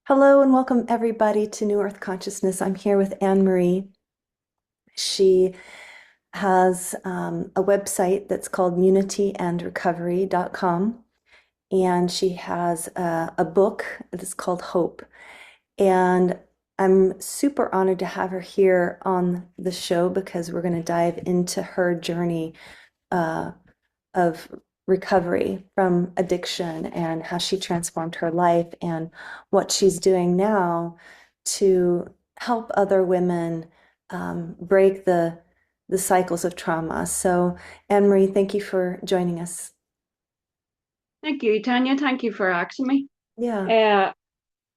Hello and welcome everybody to New Earth Consciousness. I'm here with Anne Marie. She has a website that's called unityandrecovery.com, and she has a book that's called Hope. And I'm super honored to have her here on the show because we're going to dive into her journey uh, of recovery from addiction and how she transformed her life and what she's doing now to help other women break the cycles of trauma. So, Anne Marie, thank you for joining us. Thank you, Tania. Thank you for asking me. Yeah, Uh,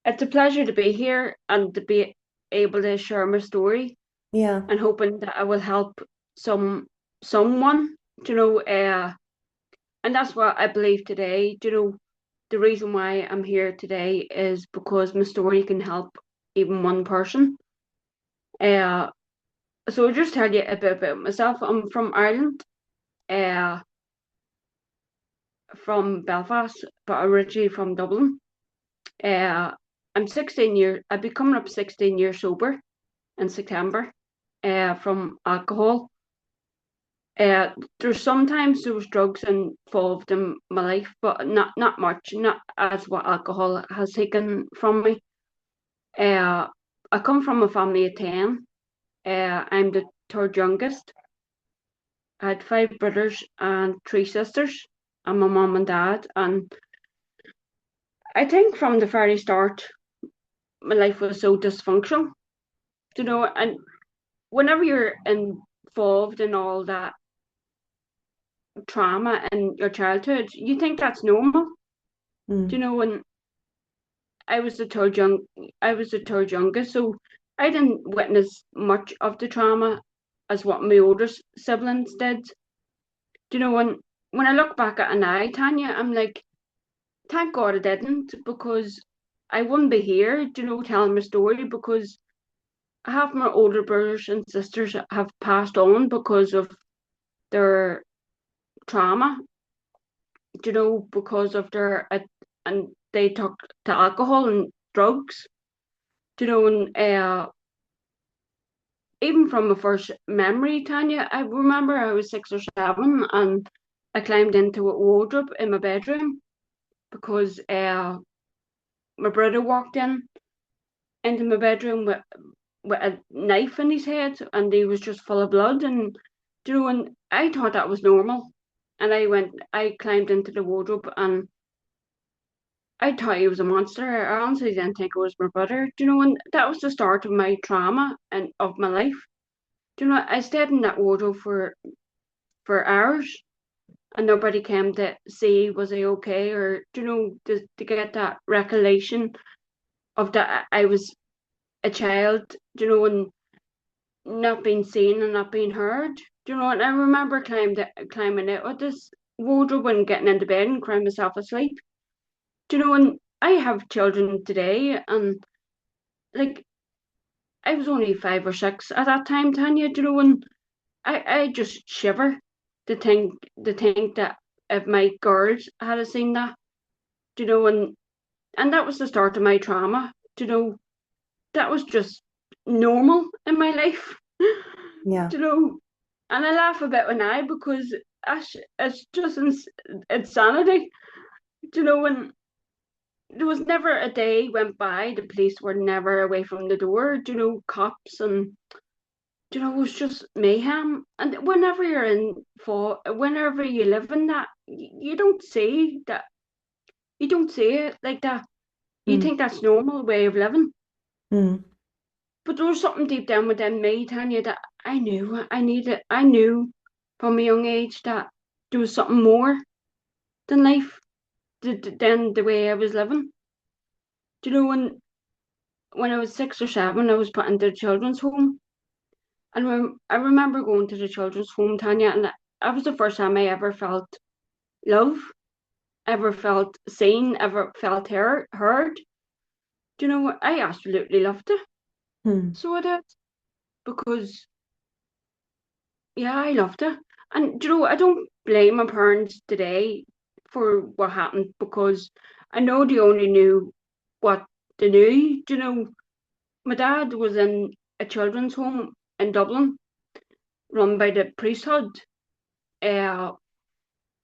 it's a pleasure to be here and to be able to share my story yeah, and hoping that I will help someone, you know, and that's what I believe today. The reason why I'm here today is because my story can help even one person. Uh, so I'll just tell you a bit about myself. I'm from Ireland, uh, from Belfast, but originally from Dublin. Uh, I'm 16 years, I'll be coming up 16 years sober in September from alcohol. There's sometimes there was drugs involved in my life, but not much, not as what alcohol has taken from me. Uh, I come from a family of 10. I'm the third youngest. I had five brothers and three sisters, and my mom and dad. And I think from the very start, my life was so dysfunctional, and whenever you're involved in all that trauma in your childhood, you think that's normal. mm, When I was the I was the third youngest, so I didn't witness much of the trauma as what my older siblings did. When I look back at it now, Tanya, I'm like, thank God I didn't, because I wouldn't be here, telling my story, because half my older brothers and sisters have passed on because of their trauma, because of and they took to alcohol and drugs, and even from my first memory, Tanya, I remember I was 6 or 7 and I climbed into a wardrobe in my bedroom because my brother walked into my bedroom with a knife in his head and he was just full of blood, and I thought that was normal. And I climbed into the wardrobe and I thought he was a monster. I honestly didn't think it was my brother. And that was the start of my trauma and of my life. I stayed in that wardrobe for hours, and nobody came to see was I okay, or to get that recollection of that I was a child, and not being seen and not being heard. And I remember climbing out of this wardrobe and getting into bed and crying myself asleep. And I have children today, and like I was only 5 or 6 at that time, Tanya, and I just shiver to think that if my girls had seen that, and that was the start of my trauma, that was just normal in my life, yeah, you know, and I laugh about it now because it's just insanity, and there was never a day went by the police were never away from the door, cops and it was just mayhem. And whenever you live in that, you don't see that. You don't see it like that. You mm, think that's normal way of living. mm, But there was something deep down within me, Tanya, that I knew I needed. I knew from a young age that there was something more than life, than the way I was living. When I was 6 or 7, I was put into the children's home. And I remember going to the children's home, Tanya, and that was the first time I ever felt love, ever felt seen, ever felt heard. Do you know what? I absolutely loved it. mm, So I did. Because, yeah, I loved it. And, I don't blame my parents today for what happened because I know they only knew what they knew. You know, my dad was in a children's home in Dublin, run by the priesthood. Uh,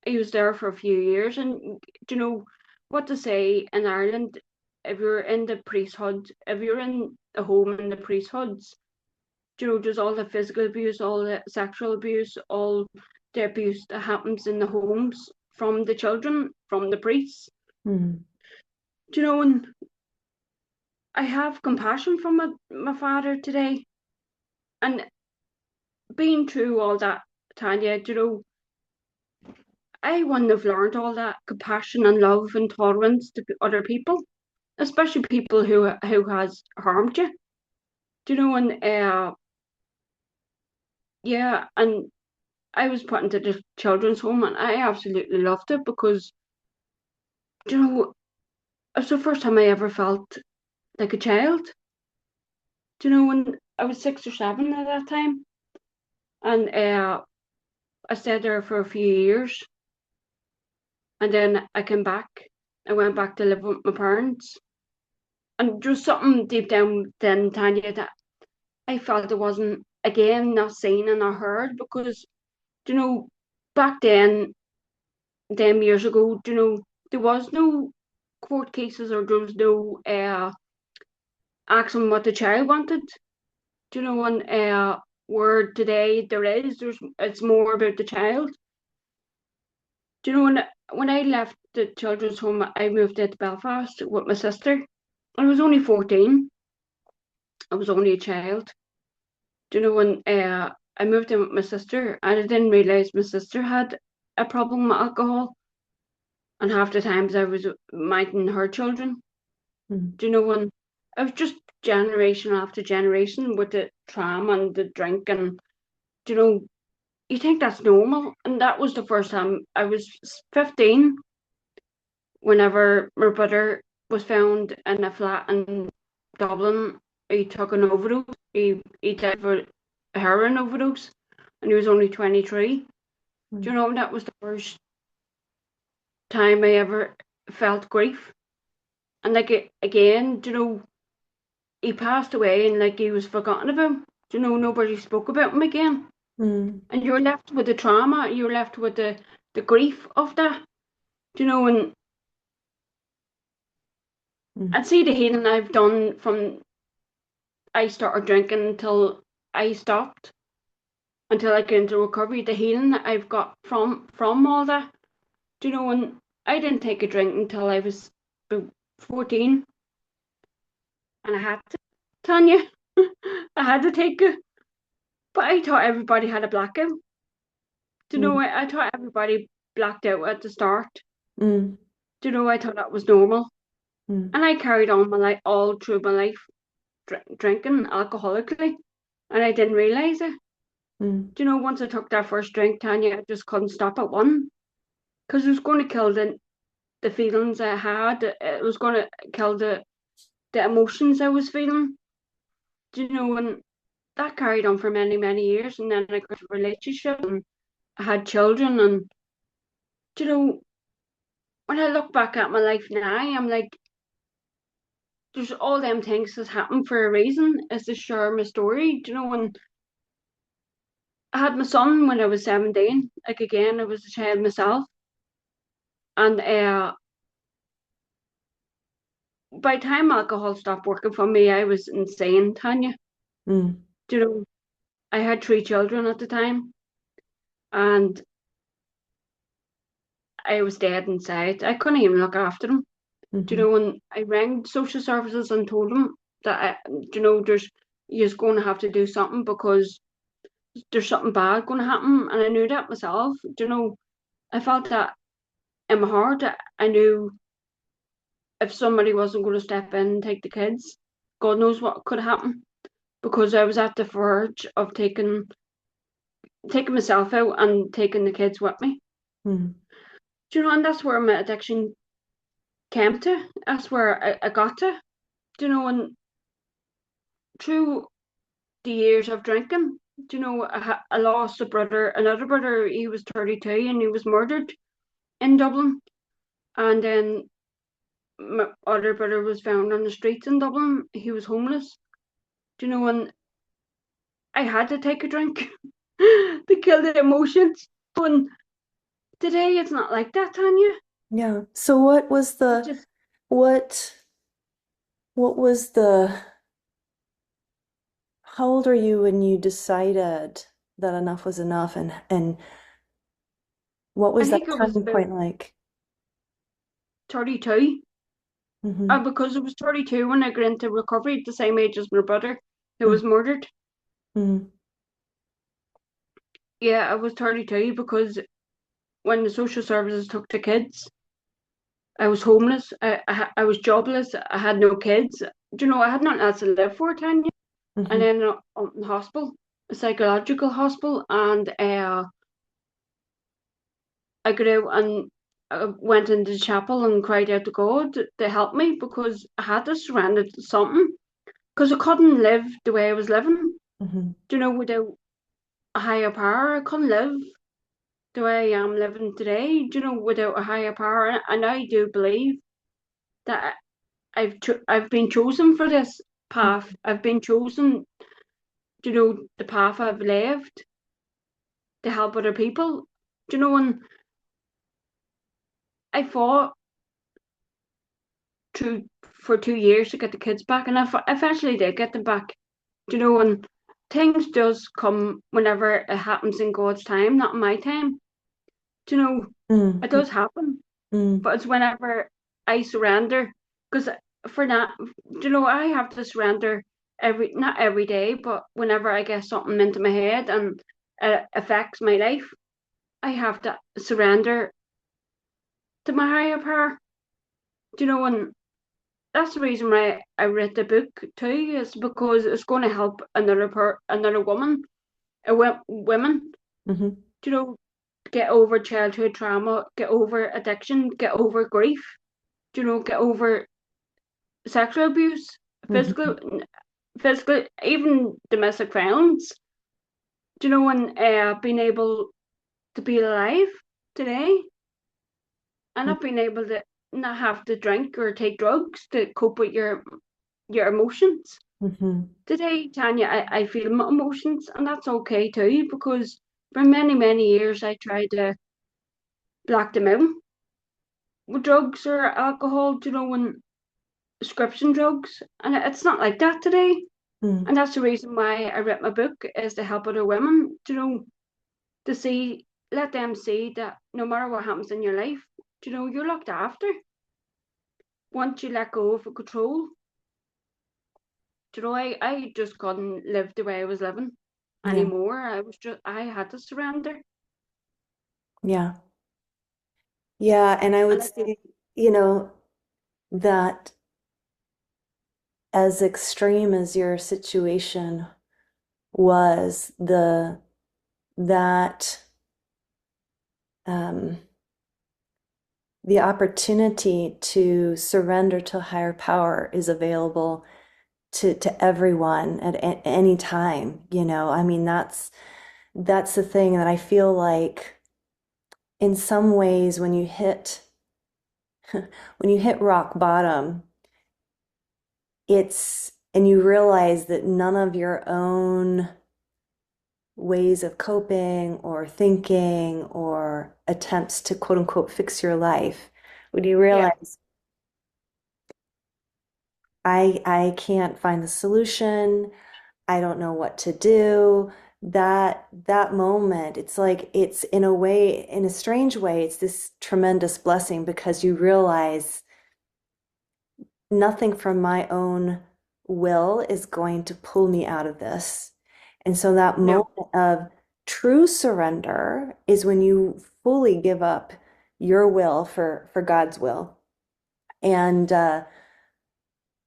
he was there for a few years, and you know what to say in Ireland. If you're in the priesthood, if you're in a home in the priesthoods, you know, there's all the physical abuse, all the sexual abuse, all the abuse that happens in the homes from the children, from the priests. Mm. Do you know, and I have compassion for my father today. And being through all that, Tanya, do you know, I wouldn't have learned all that compassion and love and tolerance to other people, especially people who has harmed you. Do you know, and yeah, and I was put into the children's home, and I absolutely loved it because, you know, it was the first time I ever felt like a child. Do you know, when I was 6 or 7 at that time, and I stayed there for a few years, and then I came back. I went back to live with my parents, and there's something deep down then, Tanya, that I felt it wasn't again not seen and not heard because, you know, back then, them years ago, you know, there was no court cases or there was no asking what the child wanted. Do you know, and where today there's it's more about the child. Do you know, when I left the children's home, I moved into Belfast with my sister. I was only 14. I was only a child. Do you know, when I moved in with my sister, and I didn't realise my sister had a problem with alcohol, and half the times I was minding her children. Mm. Do you know, when I was just generation after generation with the trauma and the drink, and do you know, you think that's normal, and that was the first time I was 15 whenever my brother was found in a flat in Dublin. He took an overdose. He died of a heroin overdose, and he was only 23. Do Mm. you know, that was the first time I ever felt grief. And like again, do you know, he passed away and like he was forgotten about. Do you know, nobody spoke about him again. Mm. And you're left with the trauma, you're left with the grief of that. Do you know, and Mm. I'd see the healing I've done from I started drinking until I stopped, until I got into recovery, the healing that I've got from all that. Do you know, and I didn't take a drink until I was about 14, and I had to, Tanya. I had to take it. But I thought everybody had a blackout. Do you know, Mm. I thought everybody blacked out at the start. Mm. Do you know, I thought that was normal. Mm. And I carried on my life all through my life drinking alcoholically, and I didn't realise it. Mm. Do you know, once I took that first drink, Tanya, I just couldn't stop at one because it was going to kill the feelings I had. It was going to kill the emotions I was feeling. Do you know, and that carried on for many, many years. And then I got a relationship and I had children. And, do you know, when I look back at my life now, I'm like, there's all them things that's happened for a reason, is to share my story. Do you know, when I had my son when I was 17, like again, I was a child myself. And by the time alcohol stopped working for me, I was insane, Tanya. Mm. Do you know, I had 3 children at the time, and I was dead inside. I couldn't even look after them. Do you Mhm. know, when I rang social services and told them that, do you know, you're going to have to do something because there's something bad going to happen, and I knew that myself. Do you know, I felt that in my heart. I knew if somebody wasn't going to step in and take the kids, God knows what could happen because I was at the verge of taking myself out and taking the kids with me. Mm. Do you know, and that's where my addiction came to. That's where I got to. Do you know, and through the years of drinking, do you know, I lost another brother. He was 32 and he was murdered in Dublin. And then my other brother was found on the streets in Dublin. He was homeless. Do you know, and I had to take a drink to kill the emotions. And today it's not like that, Tanya. Yeah. So what was It the just what what was the how old are you when you decided that enough was enough, and what I was that think it was turning about point like? 32. Mm-hmm. And because it was 32 when I got into recovery at the same age as my brother who was Mm-hmm. murdered. Yeah, I was 32 because when the social services took the kids, I was homeless. I was jobless. I had no kids. Do you know, I had nothing else to live for, Tanya. And Mm-hmm. then in the hospital, a psychological hospital, and I got out and went into the chapel and cried out to God to help me because I had to surrender to something because I couldn't live the way I was living. Mm-hmm. Do you know, without a higher power, I couldn't live the way I am living today. Do you know, without a higher power, and I do believe that I've been chosen for this path. I've been chosen, you know, the path I've left to help other people. Do you know, and I fought to for 2 years to get the kids back, and I eventually did get them back. Do you know, and things does come whenever it happens in God's time, not in my time. Do you know, it Mm-hmm. does happen, but it's whenever I surrender, because for that, you know, I have to surrender not every day, but whenever I get something into my head and it affects my life, I have to surrender to my higher power. Do you know, and that's the reason why I read the book too, is because it's going to help another woman, women, Mm-hmm. you know, get over childhood trauma, get over addiction, get over grief, you know, get over sexual abuse, Mm-hmm. physical, physical, even domestic violence. Do you know, and being able to be alive today and not being able to not have to drink or take drugs to cope with your emotions. Mm-hmm. Today, Tanya, I feel my emotions, and that's okay too, because for many, many years I tried to block them out with drugs or alcohol, you know, and prescription drugs, and it's not like that today. Mm-hmm. And that's the reason why I read my book, is to help other women, you know, to see, let them see that no matter what happens in your life, you know, you're looked after. Once you let go of the control, you know, I just couldn't live the way I was living Yeah. anymore. I had to surrender. Yeah. Yeah. And I And would I think, say, that as extreme as your situation was, that um, the opportunity to surrender to higher power is available to everyone at any time, I mean, that's the thing that I feel like in some ways when you hit rock bottom, and you realize that none of your own ways of coping or thinking or attempts to quote unquote fix your life, when you yeah, realize I can't find the solution, I don't know what to do, that moment, it's like, it's in a way, in a strange way, it's this tremendous blessing because you realize nothing from my own will is going to pull me out of this. And so that no, moment of true surrender is when you fully give up your will for God's will. And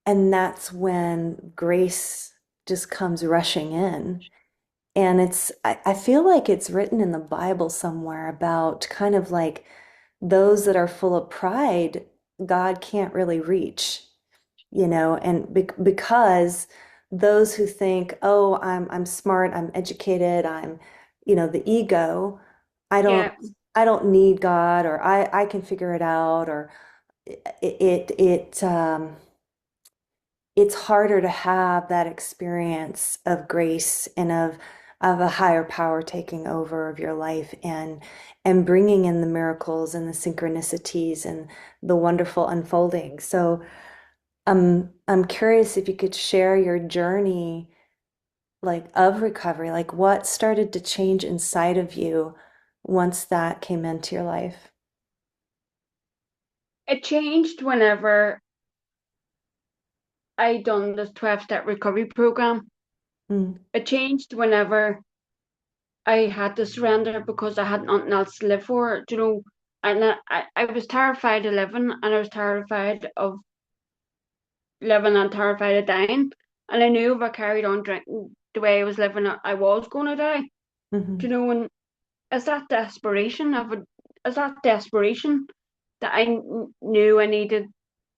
and that's when grace just comes rushing in. And I feel like it's written in the Bible somewhere about kind of like those that are full of pride, God can't really reach, and because those who think, oh, I'm smart, I'm educated, I'm, the ego, I don't yeah, I don't need God, or I can figure it out, or it it's harder to have that experience of grace and of a higher power taking over of your life and bringing in the miracles and the synchronicities and the wonderful unfolding. So I'm curious if you could share your journey like of recovery, like what started to change inside of you once that came into your life. It changed whenever I done this 12-step recovery program. Mm, It changed whenever I had to surrender because I had nothing else to live for, and I was terrified of living, and I was terrified of living and terrified of dying. And I knew if I carried on drinking the way I was living, I was going to die. hmm And is that desperation is that desperation that I knew I needed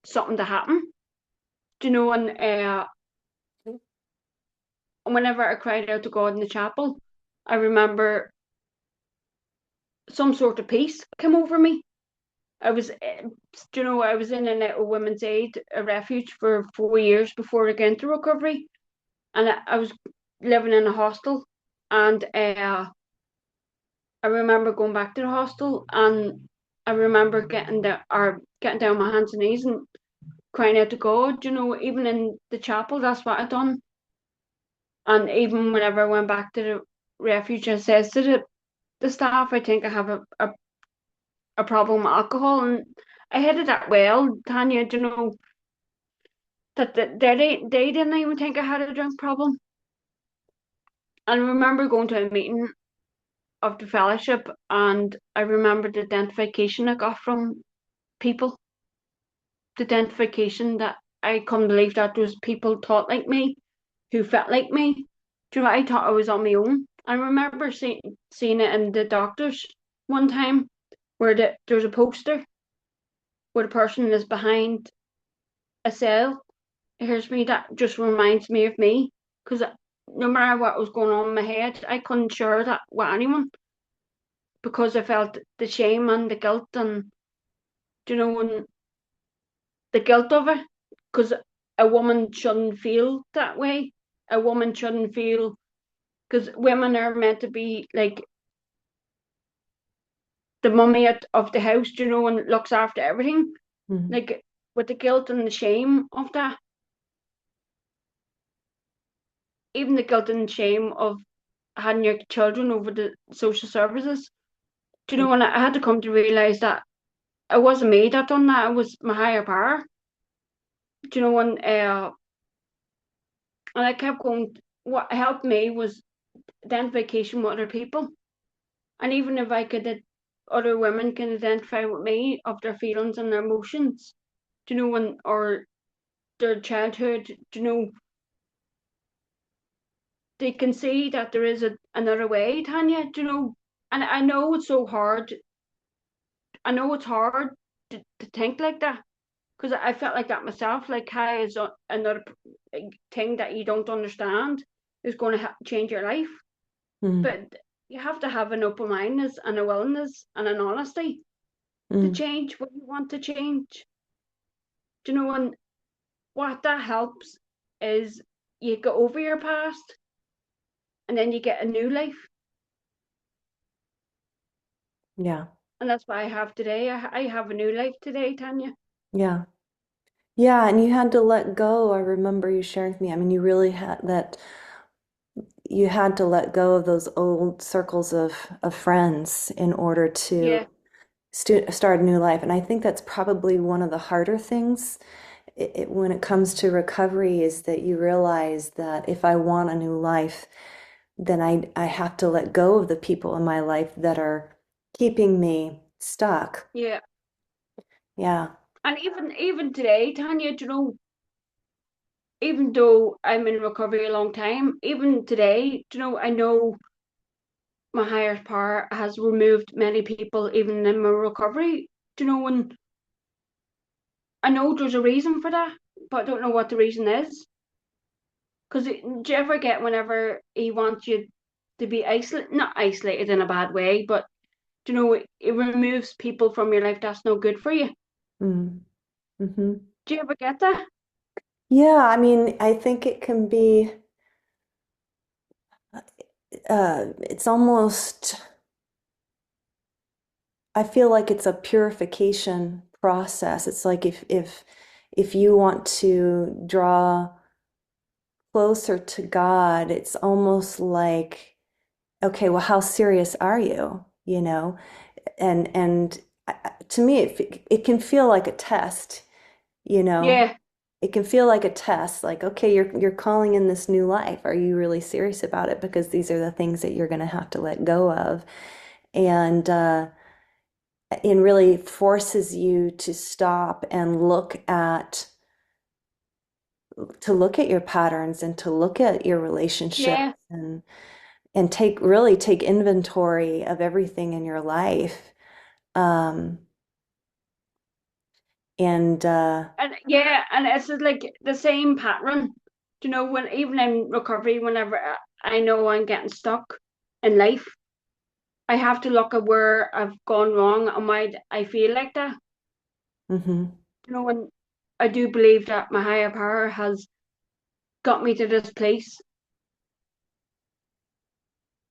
something to happen? And whenever I cried out to God in the chapel, I remember some sort of peace came over me. I was, I was in and out of women's aid, a refuge for 4 years before I got into recovery, and I was living in a hostel, and I remember going back to the hostel, and I remember getting down on my hands and knees and crying out to God. Even in the chapel, that's what I done, and even whenever I went back to the refuge, I says to the staff, I think I have a problem with alcohol, and I hid it that well, Tanya. That they didn't even think I had a drink problem. And I remember going to a meeting of the fellowship, and I remember the identification I got from people, the identification that I couldn't believe that there was people thought like me, who felt like me. I thought I was on my own. I remember seeing it in the doctors one time, where there's a poster where the person is behind a cell. Here's me, that just reminds me of me, because no matter what was going on in my head, I couldn't share that with anyone because I felt the shame and the guilt, and and the guilt of it, because a woman shouldn't feel that way. A woman shouldn't feel, because women are meant to be like the mummy of the house, and looks after everything. hmm Like, with the guilt and the shame of that, even the guilt and shame of handing your children over to social services. And I had to come to realize that it wasn't me that done that. It was my higher power. And I kept going. What helped me was identification with other people, and even if I could, other women can identify with me of their feelings and their emotions. Or their childhood. They can see that there is another way, Tanya. And I know it's so hard. I know it's hard to think like that, because I felt like that myself. Like, how is another thing that you don't understand is going to change your life? mm But you have to have an open mindedness and a willingness and an honesty to mm. change what you want to change. And what that helps is you go over your past, and then you get a new life. Yeah, And that's what I have today. I have a new life today, Tanya. yeah. Yeah, and you had to let go. I remember you sharing with me. I mean, you really had that you had to let go of those old circles of friends in order to Yeah, start a new life. And I think that's probably one of the harder things when it comes to recovery is that you realize that if I want a new life, then I have to let go of the people in my life that are keeping me stuck. yeah. Yeah. And even today, Tanya, even though I'm in recovery a long time, even today, I know my higher power has removed many people, even in my recovery. And I know there's a reason for that, but I don't know what the reason is. Because do you ever get whenever he wants you to be isolated, not isolated in a bad way, but it removes people from your life that's no good for you. Mm. Hmm. Do you ever get that? Yeah, I mean, I think it can be, it's almost, I feel like it's a purification process. It's like if you want to draw closer to God, it's almost like, okay, well, how serious are you? You know? And to me, it can feel like a test, you know? Yeah, It can feel like a test, like, okay, you're calling in this new life. Are you really serious about it? Because these are the things that you're going to have to let go of. And it really forces you to stop and look at your patterns and to look at your relationships yeah. and take inventory of everything in your life. Um, and And yeah, and it's like the same pattern. You know, when even in recovery, whenever I know I'm getting stuck in life, I have to look at where I've gone wrong and why I feel like that. mhm, You know, when I do believe that my higher power has got me to this place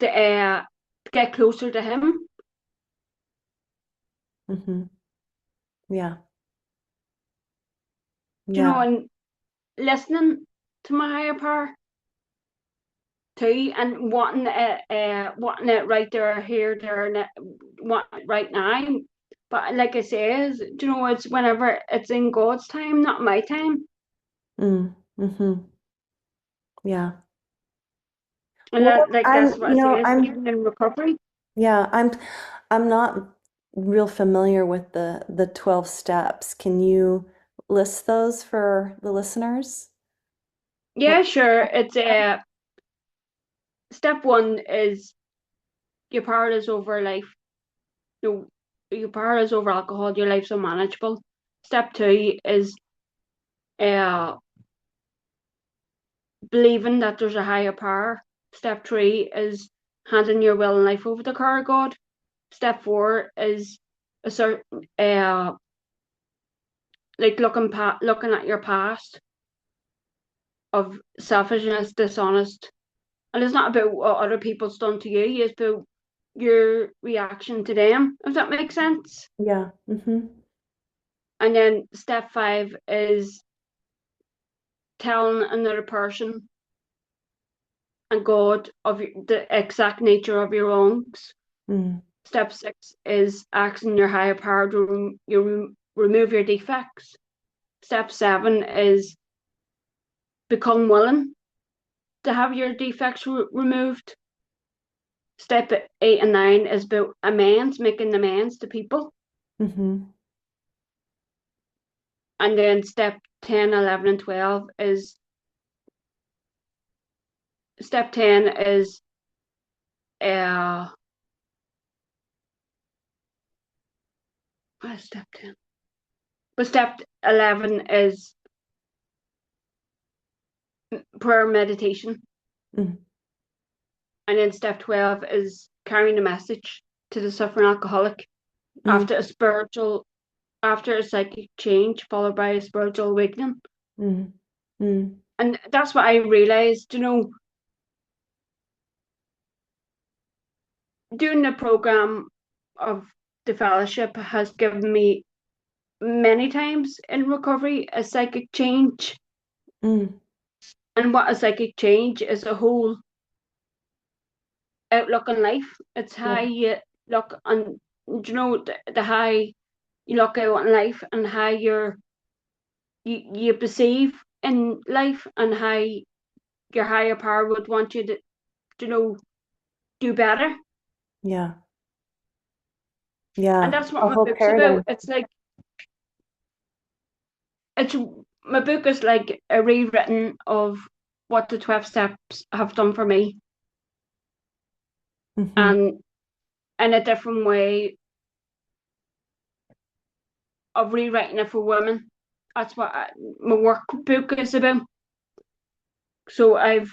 to get closer to him. mhm, yeah, You know, yeah, and listening to my higher power too, and wanting it right there, here, there, and wanting it right now. But like I say, you know, it's whenever it's in God's time, not my time. mhm, yeah. And Well, that, like, that's what I say is I'm even in recovery. yeah, I'm not real familiar with the 12 steps. Can you list those for the listeners? What? Yeah, sure. It's step one is your power is over life. No, your power is over alcohol. Your life's unmanageable. Step two is uh believing that there's a higher power. Step three is handing your will and life over to care of God. Step four is a certain like looking at your past of selfishness, dishonest, and it's not about what other people's done to you. It's about your reaction to them. If that makes sense. Yeah. Hmm. And then step five is telling another person and God of the exact nature of your wrongs. Mm, Step six is asking your higher power to remove your defects. Step seven is become willing to have your defects removed. Step eight and nine is about amends, making amends to people. hmm. And then step 10, 11, and 12 is step 10 is uh what is step 10? But step 11 is prayer meditation. Mm, And then step 12 is carrying the message to the suffering alcoholic mm, after a psychic change followed by a spiritual awakening. mm, mm, And that's what I realized, you know, doing the program of the fellowship has given me many times in recovery a psychic change. mm. And what a psychic change is a whole outlook on life. It's how Yeah, you look on, you know, the how you look out on life and how you perceive in life and how your higher power would want you to, you know, do better. yeah, And yeah. that's what A my whole book's about. paradigm. It's like it's my book is like a rewritten of what the 12 steps have done for me, Hmm. and in a different way of rewriting it for women. That's what my workbook is about. So I've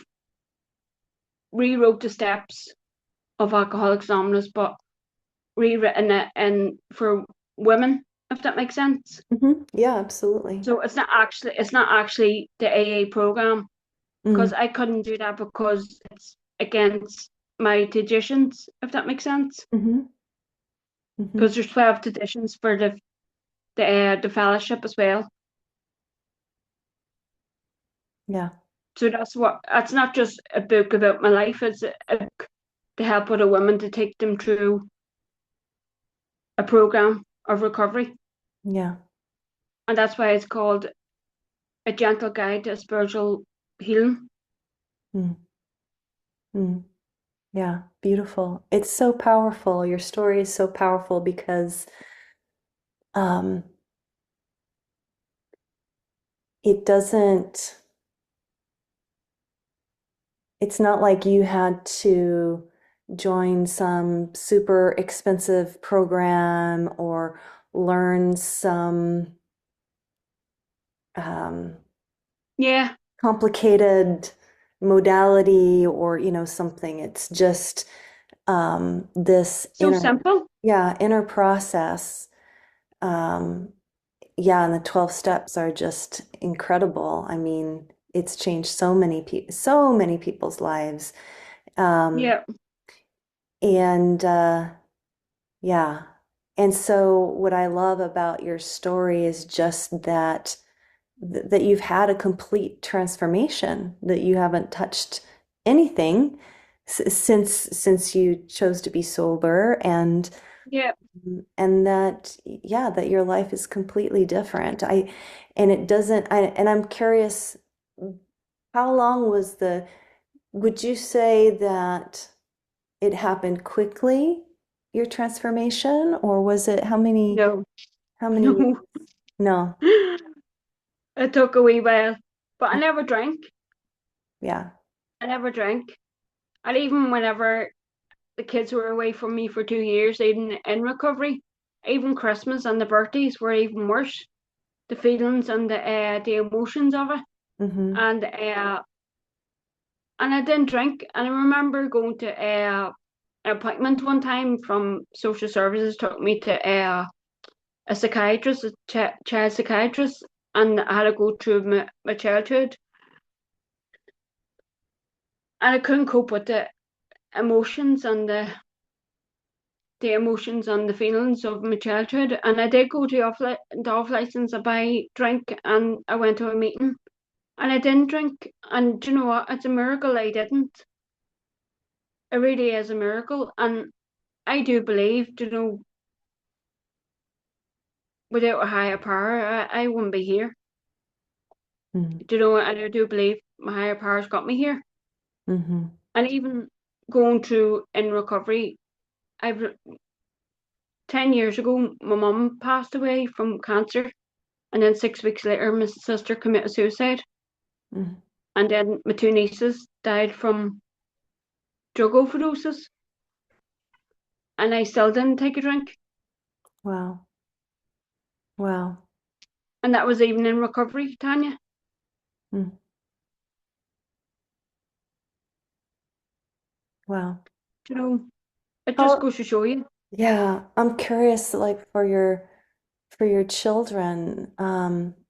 rewrote the steps of Alcoholics Anonymous, but rewritten it and for women, if that makes sense. Yeah, absolutely. So it's not actually the AA program Mm, because I couldn't do that because it's against my traditions, if that makes sense. hmm hmm Because there's 12 traditions for the fellowship as well. Yeah, So that's not just a book about my life, it's a book to help other women to take them through a program of recovery. yeah. And that's why it's called A Gentle Guide to Spiritual Healing. Mm, mm. Yeah, beautiful. It's so powerful. Your story is so powerful because um, it doesn't, it's not like you had to join some super expensive program or learn some um, Yeah, complicated modality or, something. It's just this so simple. inner process. Um, yeah, and the 12 steps are just incredible. I mean, it's changed so many people's lives. Um, Yeah, and yeah. And so what I love about your story is just that you've had a complete transformation, that you haven't touched anything since you chose to be sober yeah. and that yeah, that your life is completely different. And it doesn't and I'm curious, how long was the would you say that it happened quickly, your transformation, or was it No, how many years? no. No. It took a wee while, but I never drank. Yeah. I never drank. And even whenever the kids were away from me for 2 years, even in recovery, even Christmas and the birthdays were even worse. The feelings and the emotions of it, Mm-hmm. and I didn't drink. And I remember going to an appointment one time from social services took me to a psychiatrist, a child psychiatrist, and I had to go through my childhood, and I couldn't cope with emotions and the emotions and the feelings of my childhood. And I did go to the off license to buy drink, and I went to a meeting, and I didn't drink. And do you know what? It's a miracle I didn't. It really is a miracle, and I do believe, you know, without a higher power, I wouldn't be here. Do you know? And I do believe my higher powers got me here. Mm-hmm. And even going through in recovery, I've 10 years ago, my mum passed away from cancer, and then 6 weeks later, my sister committed suicide, Mm-hmm. and then my two nieces died from drug overdoses, and I still didn't take a drink, Wow. Wow. and that was even in recovery, Tanya. Mm. Wow. You know, it just How, goes to show you. yeah, I'm curious, like for your children,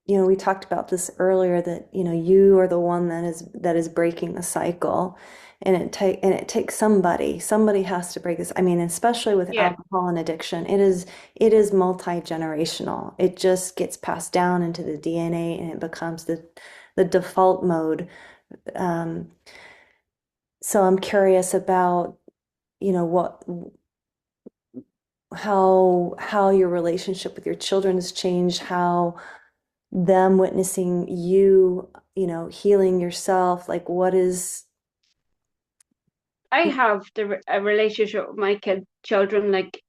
we talked about this earlier that, you are the one that is breaking the cycle. And it takes somebody has to break this. I mean, especially with Yeah, alcohol and addiction, it is multi-generational. It just gets passed down into the DNA and it becomes the default mode. Um, so I'm curious about, what how your relationship with your children has changed, how them witnessing you, healing yourself, like what is, I have a relationship with my children like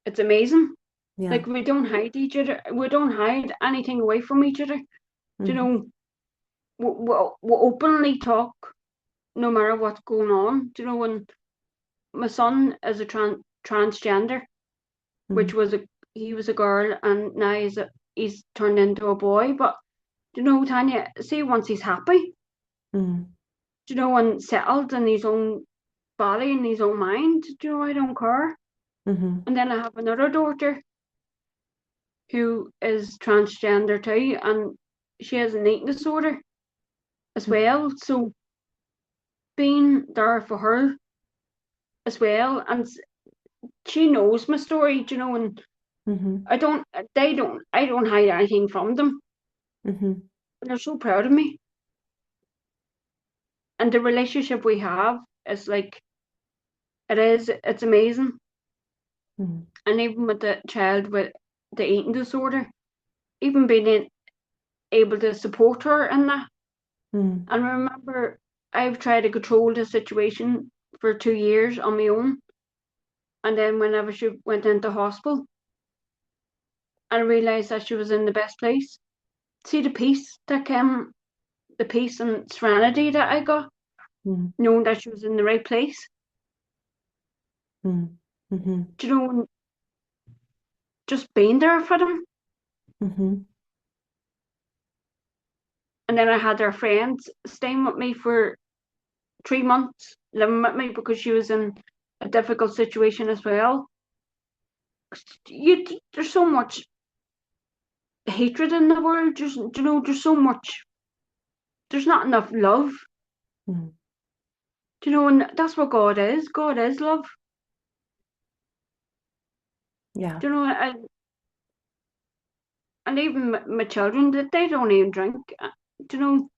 it's amazing. yeah. Like we don't hide each other. We don't hide anything away from each other. You Mm-hmm. know, we openly talk no matter what's going on. You know, when my son is a transgender, Mm-hmm. which was he was a girl, and now he's turned into a boy. But you know, Tanya, see, once he's happy, Mm-hmm. you know, and settled in his own body and his own mind. I don't care. Mm-hmm. And then I have another daughter who is transgender too, and she has an eating disorder as well. So being there for her as well, and she knows my story, and Mm-hmm. I don't, I don't hide anything from them. Mm-hmm. And they're so proud of me, and the relationship we have is like it's amazing. Mm-hmm. And even with the child with the eating disorder, even being able to support her in that. Mm-hmm. And remember, I've tried to control the situation for 2 years on my own. And then whenever she went into hospital, I realised that she was in the best place. See the peace that came, the peace and serenity that I got, knowing that she was in the right place. Mm-hmm. Mm-hmm. Just being there for them. Mm-hmm. And then I had her friends staying with me for 3 months, living with me because she was in a difficult situation as well. There's so much hatred in the world. There's so much. There's not enough love. Mm-hmm. And that's what God is. God is love. Yeah. And even my children, that they don't even drink. You know,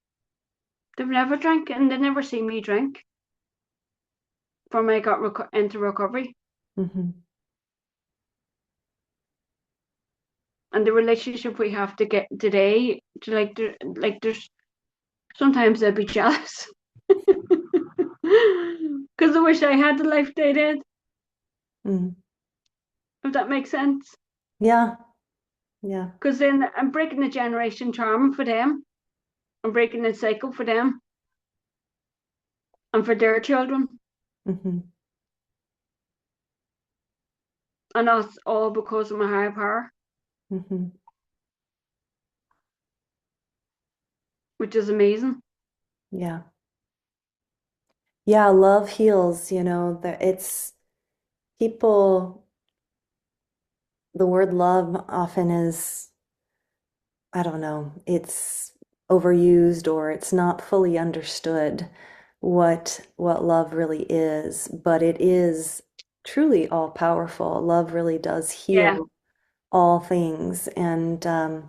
they've never drank, and they never see me drink. From I got into recovery, Mm-hmm. and the relationship we have to get today, there's sometimes I'd be jealous because I wish I had the life they did. Mm-hmm. If that makes sense. Yeah. Yeah. Because then I'm breaking the generation charm for them. I'm breaking the cycle for them and for their children. Mm-hmm. And that's all because of my higher power, Mm-hmm. which is amazing. Yeah. Yeah, love heals, that it's people, the word love often is, I don't know, it's overused or it's not fully understood what love really is, but it is truly all powerful. Love really does Yeah. heal all things, and God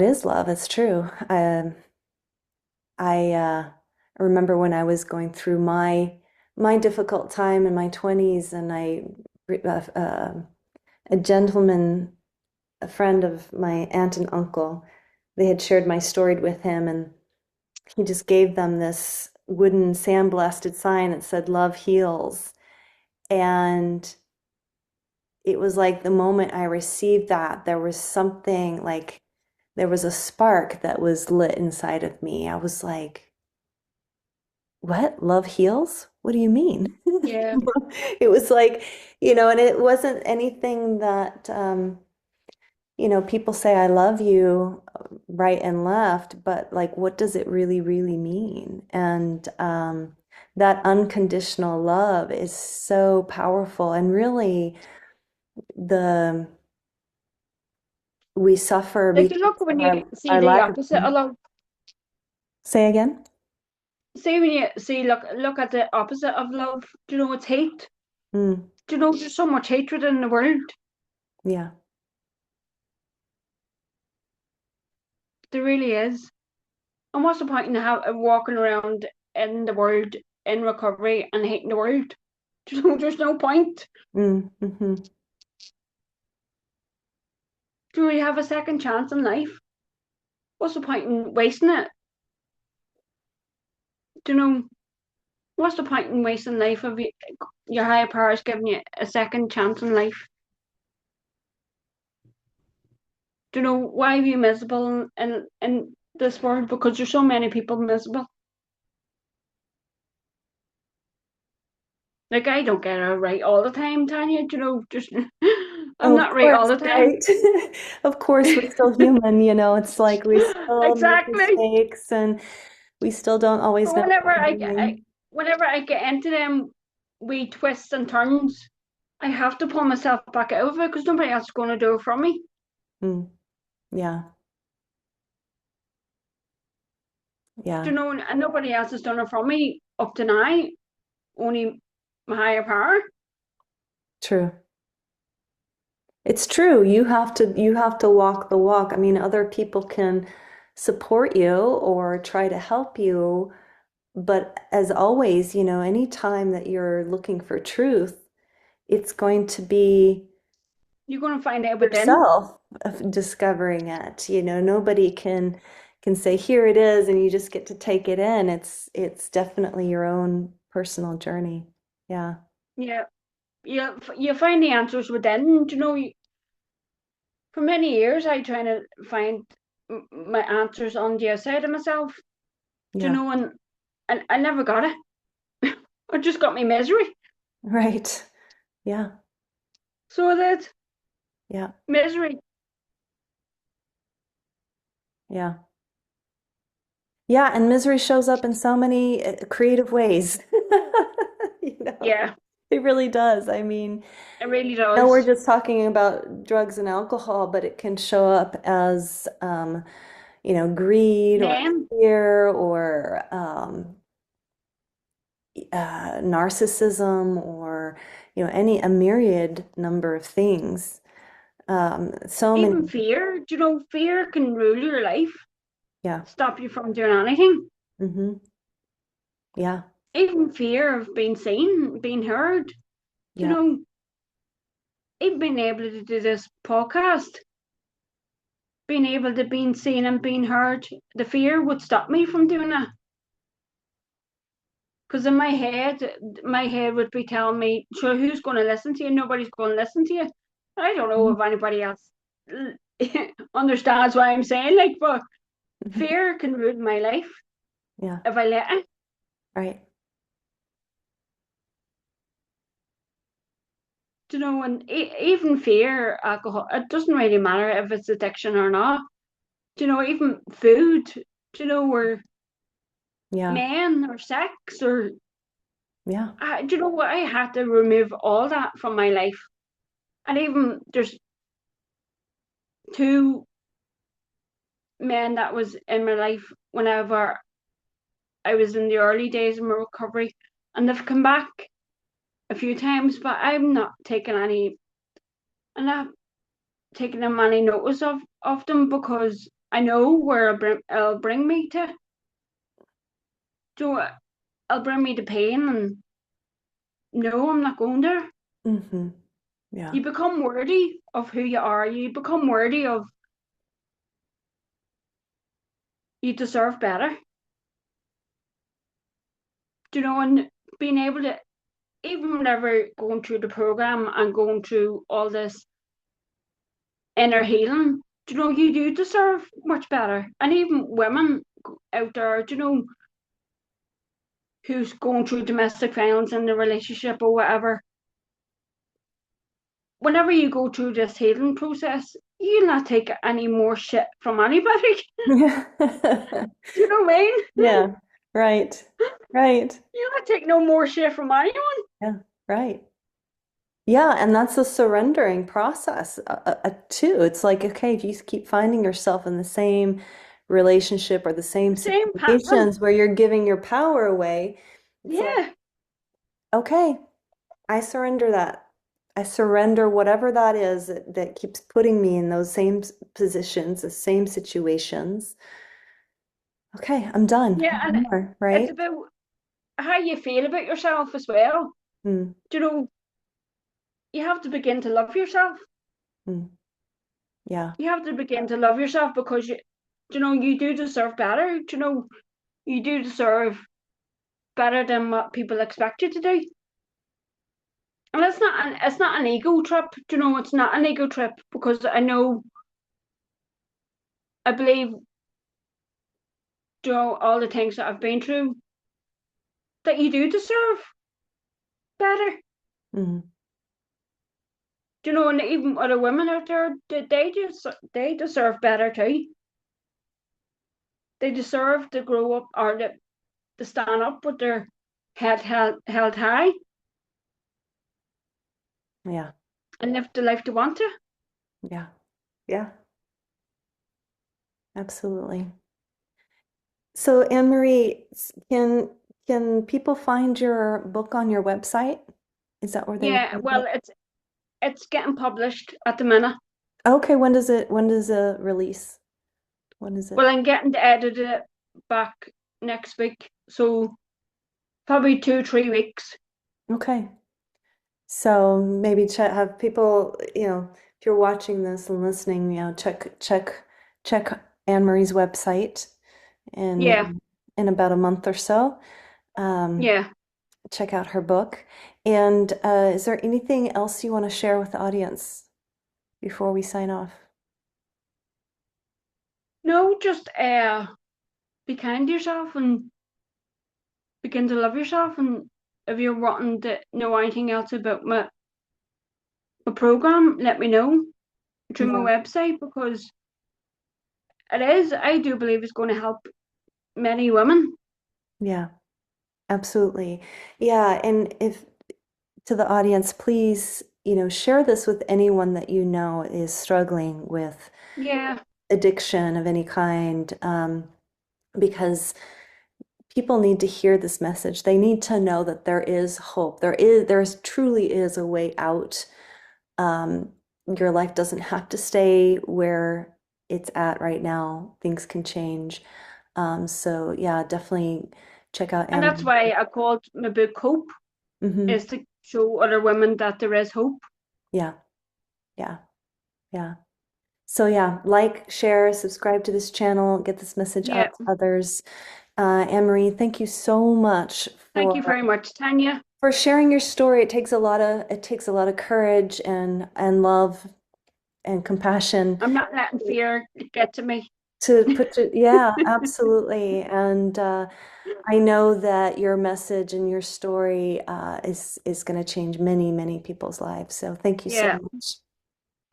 is love. It's true. I remember when I was going through my difficult time in my 20s, and a gentleman, a friend of my aunt and uncle, they had shared my story with him, and he just gave them this wooden sandblasted sign that said "Love heals," and it was like the moment I received that, there was something like there was a spark that was lit inside of me. I was like, what? Love heals? What do you mean? Yeah. It was like, and it wasn't anything that, people say I love you right and left, but like, what does it really, really mean? And that unconditional love is so powerful. And really, the we suffer Like you because look when of you see our the lack of. opposite of love. Say again? See when you see look at the opposite of love. It's hate. Mm, There's so much hatred in the world. yeah. There really is. And what's the point in walking around in the world in recovery and hating the world? There's no point. Mm, mm-hmm, Do we have a second chance in life? What's the point in wasting it? Do you know what's the point in wasting life if your higher power is giving you a second chance in life? Do you know why are you miserable in this world? Because there's so many people miserable. Like I don't get it right all the time, Tanya. Just I'm oh, of not right all course, the time. right? Of course, we're still human, it's like we still make Exactly. mistakes and we still don't always But know what whenever we're doing. whenever I get into them wee twists and turns, I have to pull myself back out of it because nobody else is going to do it for me. Mm. Yeah. You Yeah. know, and nobody else has done it for me up to now. Only my higher power. True. It's true. You have to walk the walk. I mean, other people can support you or try to help you, but as always, any time that you're looking for truth, it's going to be You're going to find out within. yourself of discovering it. Nobody can say, here it is, and you just get to take it in. It's definitely your own personal journey. Yeah. Yeah, you find the answers within. You know, for many years I trying to find my answers on the outside of myself. You Yeah. know, and I never got it. I just got me misery. Right. Yeah. So that Yeah. misery. Yeah. Yeah, and misery shows up in so many creative ways. You know, Yeah, it really does. I mean, it really no, we're does. just talking about drugs and alcohol, but it can show up as, greed or Then fear or narcissism or, a myriad number of things. So many. even fear. You know, fear can rule your life, Yeah. stop you from doing anything. Hmm. Yeah. Even fear of being seen, being heard. You Yeah. know, even being able to do this podcast, being able to be seen and being heard, the fear would stop me from doing that. Because in my head would be telling me, sure, who's going to listen to you? Nobody's going to listen to you. I don't know Mhm. if anybody else understands what I'm saying, like, but fear can ruin my life Yeah. if I let it. Right. You know, and even fear, alcohol, it doesn't really matter if it's addiction or not. You know, even food, you know, or Yeah. men or sex or, Yeah. do you know what? I had to remove all that from my life. And even there's two men that was in my life whenever I was in the early days of my recovery, and they've come back a few times, but I'm not taking them any notice of them because I know where it'll bring me to. So it'll bring me to pain, and no, I'm not going there. Hmm. Yeah. You become worthy of who you are. You become worthy of you deserve better. Do you know, and being able to even whenever going through the program and going through all this inner healing, do you know, you do deserve much better. And even women out there, do you know, who's going through domestic violence in the relationship or whatever, whenever you go through this healing process, you'll not take any more shit from anybody. Yeah. Do you know what I mean? Yeah. Right. Right. You'll not take no more shit from anyone. Yeah. Right. Yeah, and that's a surrendering process too. It's like, okay, if you keep finding yourself in the same relationship or the same Same pattern. situations where you're giving your power away, it's like, Yeah. okay, I surrender that. I surrender whatever that is that keeps putting me in those same positions, the same situations. Okay, I'm done. Yeah. No And more, it's right? about how you feel about yourself as well. Mm, Do you know, you have to begin to love yourself. mm, yeah. You have to begin to love yourself because you know, you do deserve better. You know, you do deserve better than what people expect you to do. And it's not an ego trip. You know, it's not an ego trip because I believe, you know, all the things that I've been through that you do deserve better. Mm, You know, and even other women out there, they deserve better too. They deserve to grow up or to stand up with their held high Yeah. and lived the life they want to. Yeah. Yeah. Absolutely. So, Anne Marie, can people find your book on your website? Is that where they would Yeah, find well, it? it's getting published at the minute. Okay, when does it release? When is it? Well, I'm getting to edit it back next week, so probably 2, 3 weeks. Okay. So maybe have people, if you're watching this and listening, check Anne Marie's website Yeah, in about a month or so. Um, yeah. check out her book. And is there anything else you want to share with the audience before we sign off? No, just be kind to yourself and begin to love yourself. And if you're wanting to know anything else about my program, let me know through my Yeah, website because I do believe it's going to help many women. yeah, absolutely. Yeah, and if to the audience, please, share this with anyone that you know is struggling with Yeah, addiction of any kind, because people need to hear this message. They need to know that there is hope. Truly is a way out. Um, your life doesn't have to stay where it's at right now. Things can change. So yeah, definitely check out and that's Anne. why I called my book Hope, Hmm. is to show other women that there is hope. Yeah, yeah, yeah. So yeah, like, share, subscribe to this channel, get this message Yeah, out to others. Anne Marie, thank you so much thank you very much, Tanya. for sharing your story. It takes a lot of courage and love and compassion I'm not letting fear get to me. to put it. Yeah, absolutely. And I know that your message and your story is going to change many, many people's lives. So thank you so Yeah, much.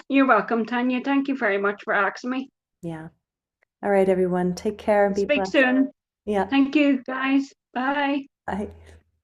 you're welcome, Tanya. Thank you very much for asking me. Yeah. All right, everyone. Take care and be Speak blessed. soon. Yeah. Thank you, guys. Bye. Bye.